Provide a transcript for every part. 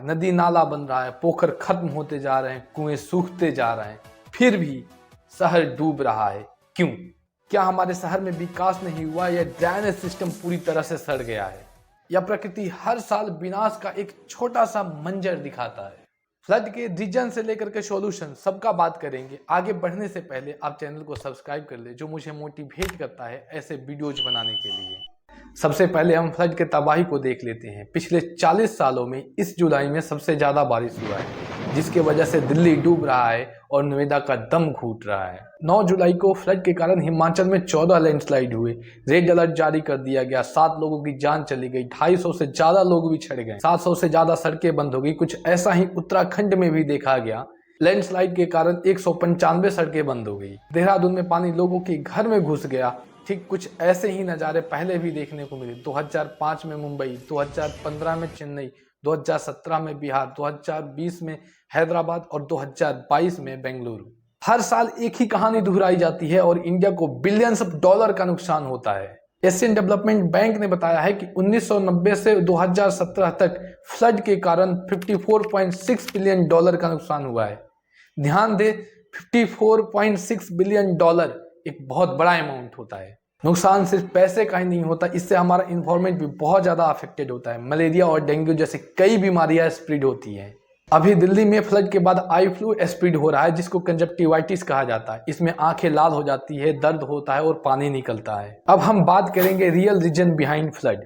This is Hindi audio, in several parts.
है, नदी नाला बन रहा है, पोखर खत्म होते जा रहे हैं, कुएं सूखते जा रहे हैं, फिर भी शहर डूब रहा है। क्यों? क्या हमारे शहर में विकास नहीं हुआ या ड्रेनेज सिस्टम पूरी तरह से सड़ गया है, या प्रकृति हर साल विनाश का एक छोटा सा मंजर दिखाता है? फ्लड के रीजन से लेकर के सॉल्यूशन सबका बात करेंगे। आगे बढ़ने से पहले आप चैनल को सब्सक्राइब कर ले, जो मुझे मोटिवेट करता है ऐसे वीडियोज बनाने के लिए। सबसे पहले हम फ्लड के तबाही को देख लेते हैं। पिछले 40 सालों में इस जुलाई में सबसे ज़्यादा बारिश हुआ है, जिसके वजह से दिल्ली डूब रहा है और नोएडा का दम घुट रहा है। 9 जुलाई को फ्लड के कारण हिमाचल में 14 लैंडस्लाइड हुए, रेड अलर्ट जारी कर दिया गया, 7 लोगों की जान चली गई, 250 से ज़्यादा लोग भी छड़ गए, 700 से ज़्यादा सड़कें बंद हो गई। कुछ ऐसा ही उत्तराखंड में भी देखा गया। लैंडस्लाइड के कारण 195 सड़कें बंद हो गई। देहरादून में पानी लोगों के घर में घुस गया। ठीक कुछ ऐसे ही नज़ारे पहले भी देखने को मिले। 2005 में मुंबई, 2015 में चेन्नई, 2017 में बिहार, 2020 में हैदराबाद और 2022 में बेंगलुरु। हर साल एक ही कहानी दोहराई जाती है और इंडिया को बिलियंस ऑफ डॉलर का नुकसान होता है। एशियन डेवलपमेंट बैंक ने बताया है कि 1990 से 2017 तक फ्लड के कारण $54.6 बिलियन का नुकसान हुआ है। ध्यान दे, $54.6 बिलियन एक बहुत बड़ा अमाउंट होता है। नुकसान सिर्फ पैसे का ही नहीं होता, इससे हमारा इन्वायरमेंट भी बहुत ज़्यादा अफेक्टेड होता है। मलेरिया और डेंगू जैसे कई बीमारियां स्प्रेड होती हैं। अभी दिल्ली में फ्लड के बाद आई फ्लू स्प्रेड हो रहा है, जिसको कंजक्टिवाइटिस कहा जाता है। इसमें आंखें लाल हो जाती है, दर्द होता है और पानी निकलता है। अब हम बात करेंगे रियल रीजन बिहाइंड फ्लड।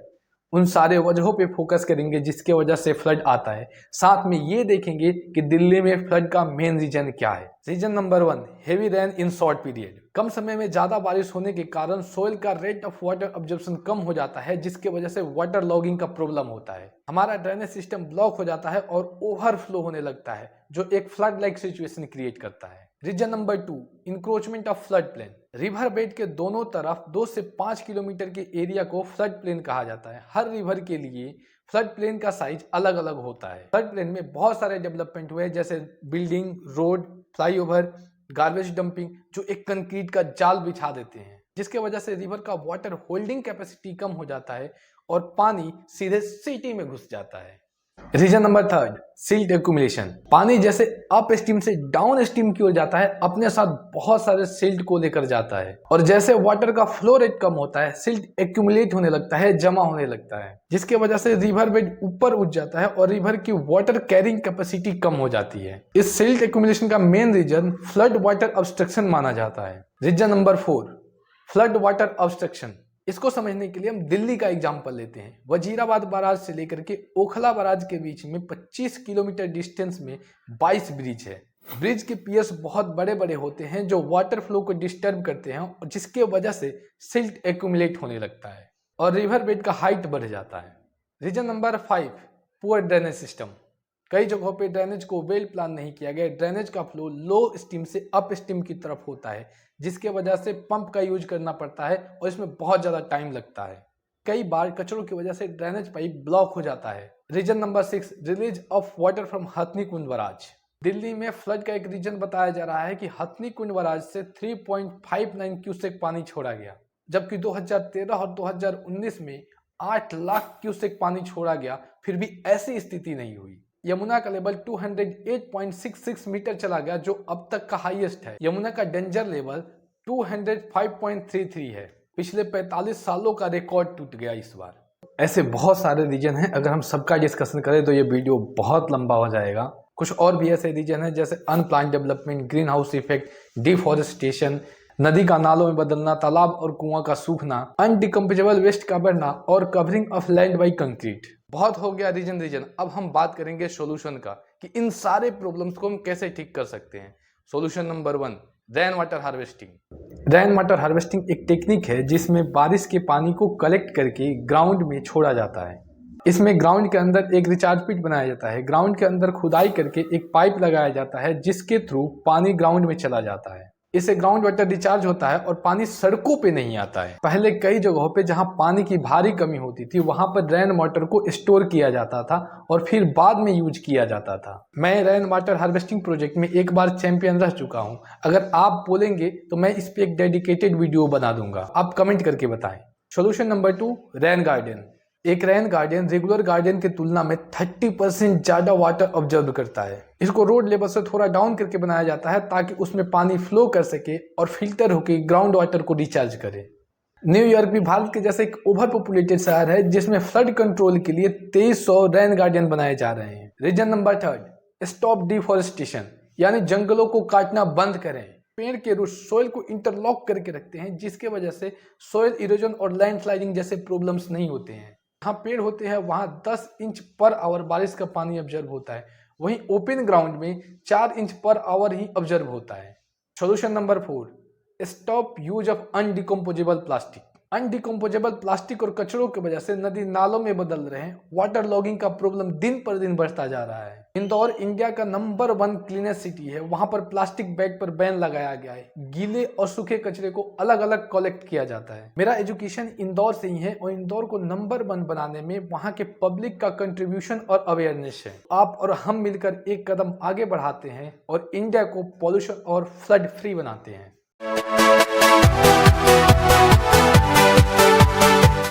उन सारे वजहों पे फोकस करेंगे जिसके वजह से फ्लड आता है। साथ में ये देखेंगे कि दिल्ली में फ्लड का मेन रीजन क्या है। Reason number 1, heavy rain in short period. कम समय में ज्यादा बारिश होने के कारण सोइल का रेट ऑफ वाटर ऑब्जॉर्प्शन कम हो जाता है, जिसके वजह से वाटर लॉगिंग का प्रॉब्लम होता है। हमारा ड्रेनेज सिस्टम ब्लॉक हो जाता है और ओवरफ्लो होने लगता है, जो एक फ्लड लाइक सिचुएशन क्रिएट करता है। Reason number 2, encroachment of flood plain. River bed के दोनों तरफ 2 से 5 किलोमीटर के एरिया को फ्लड प्लेन कहा जाता है। हर रिवर के लिए फ्लड प्लेन का साइज अलग अलग होता है। फ्लड प्लेन में बहुत सारे डेवलपमेंट हुए, जैसे building, road, flyover, garbage dumping, जो एक कंक्रीट का जाल बिछा देते हैं, जिसके वजह से रिवर का वाटर होल्डिंग कैपेसिटी कम हो जाता है और पानी सीधे सिटी में घुस जाता है। Reason number 3, silt accumulation. पानी जैसे अप स्ट्रीम से डाउन स्ट्रीम की ओर जाता है, अपने साथ बहुत सारे सिल्ट को लेकर जाता है, और जैसे वाटर का फ्लो रेट कम होता है, सिल्ट एक्यूमुलेट होने लगता है, जमा होने लगता है, जिसके वजह से रिवर बेड ऊपर उठ जाता है और रिवर की वाटर कैरिंग कैपेसिटी कम हो जाती है। इस सिल्ट एक्यूमुलेशन का main reason flood water obstruction माना जाता है। Reason number 4, flood water obstruction. इसको समझने के लिए हम दिल्ली का एग्जांपल लेते हैं। वजीराबाद बराज से लेकर के ओखला बराज के बीच में 25 किलोमीटर डिस्टेंस में 22 ब्रिज है। ब्रिज के पियर्स बहुत बड़े बड़े होते हैं, जो वाटर फ्लो को डिस्टर्ब करते हैं, और जिसके वजह से सिल्ट एक्यूमुलेट होने लगता है और रिवर बेड का हाइट बढ़ जाता है। Reason number 5, poor drainage system. कई जगहों पे ड्रेनेज को वेल प्लान नहीं किया गया। ड्रेनेज का फ्लो लो स्ट्रीम से अप स्ट्रीम की तरफ होता है, जिसके वजह से पंप का यूज करना पड़ता है और इसमें बहुत ज़्यादा टाइम लगता है। कई बार कचरों की वजह से ड्रेनेज पाइप ब्लॉक हो जाता है। Reason number 6, release of water from Hathni Kund barrage. Delhi में फ्लड का एक रीजन बताया जा रहा है कि हथनी कुंड बराज से 3.59 क्यूसेक पानी छोड़ा गया, जबकि 2013 और 2019 में 8 लाख क्यूसेक पानी छोड़ा गया, फिर भी ऐसी स्थिति नहीं हुई। यमुना का लेवल 208.66 मीटर चला गया, जो अब तक का हाईएस्ट है। यमुना का डेंजर लेवल 205.33 है। पिछले 45 सालों का रिकॉर्ड टूट गया इस बार। ऐसे बहुत सारे रीजन हैं, अगर हम सबका डिस्कशन करें तो ये वीडियो बहुत लंबा हो जाएगा। कुछ और भी ऐसे रीजन हैं, जैसे unplanned development, green house effect, deforestation, नदी का नालों में बदलना, तालाब और कुआं का सूखना, अनडिकम्पोजेबल वेस्ट का बढ़ना और covering of land by concrete. बहुत हो गया रीजन। अब हम बात करेंगे सॉल्यूशन का, कि इन सारे प्रॉब्लम्स को हम कैसे ठीक कर सकते हैं। Solution number 1, rain water harvesting. Rain water harvesting एक टेक्निक है जिसमें बारिश के पानी को कलेक्ट करके ग्राउंड में छोड़ा जाता है। इसमें ग्राउंड के अंदर एक रिचार्ज पिट बनाया जाता है। ग्राउंड के अंदर खुदाई करके एक पाइप लगाया जाता है, जिसके थ्रू पानी ग्राउंड में चला जाता है। इससे ग्राउंड वाटर रिचार्ज होता है और पानी सड़कों पे नहीं आता है। पहले कई जगहों पे जहां पानी की भारी कमी होती थी, वहां पर रेन वाटर को स्टोर किया जाता था और फिर बाद में यूज किया जाता था। मैं रेन वाटर हार्वेस्टिंग प्रोजेक्ट में एक बार चैंपियन रह चुका हूं। अगर आप बोलेंगे तो मैं इस पे एक डेडिकेटेड वीडियो बना दूंगा, आप कमेंट करके बताएं। Solution number 2, rain garden. एक रेन गार्डन रेगुलर गार्डन की तुलना में 30% ज्यादा वाटर ऑब्जर्व करता है। इसको रोड लेवल से थोड़ा डाउन करके बनाया जाता है ताकि उसमें पानी फ्लो कर सके और फिल्टर होकर ग्राउंड वाटर को रिचार्ज करे। न्यूयॉर्क भी भारत के जैसे एक ओवर पॉपुलेटेड शहर है जिसमें फ्लड कंट्रोल के लिए 2300 रेन गार्डन बनाए जा रहे हैं। रीजन नंबर 3, स्टॉप डिफॉरेस्टेशन, यानी जंगलों को काटना बंद करें। पेड़ के रूट सोइल को इंटरलॉक करके रखते हैं जिसके वजह से सोइल इरोजन और लैंडस्लाइडिंग जैसे प्रॉब्लम्स नहीं होते हैं। जहाँ पेड़ होते हैं वहाँ 10 इंच पर आवर बारिश का पानी ऑब्जर्व होता है, वहीं ओपन ग्राउंड में 4 इंच पर आवर ही ऑब्जर्व होता है। Solution number 4, stop use of undecomposable plastic. Undecomposable plastic और कचरों की वजह से नदी नालों में बदल रहे हैं। वाटर लॉगिंग का प्रॉब्लम दिन पर दिन बढ़ता जा रहा है। इंदौर इंडिया का नंबर 1 क्लीनेस्ट सिटी है। वहां पर प्लास्टिक बैग पर बैन लगाया गया है। गीले और सूखे कचरे को अलग अलग कलेक्ट किया जाता है। मेरा एजुकेशन इंदौर से ही है और इंदौर को नंबर 1 बनाने में वहां के पब्लिक का कंट्रीब्यूशन और अवेयरनेस है। आप और हम मिलकर एक कदम आगे बढ़ाते हैं और इंडिया को पॉल्यूशन और फ्लड फ्री बनाते हैं।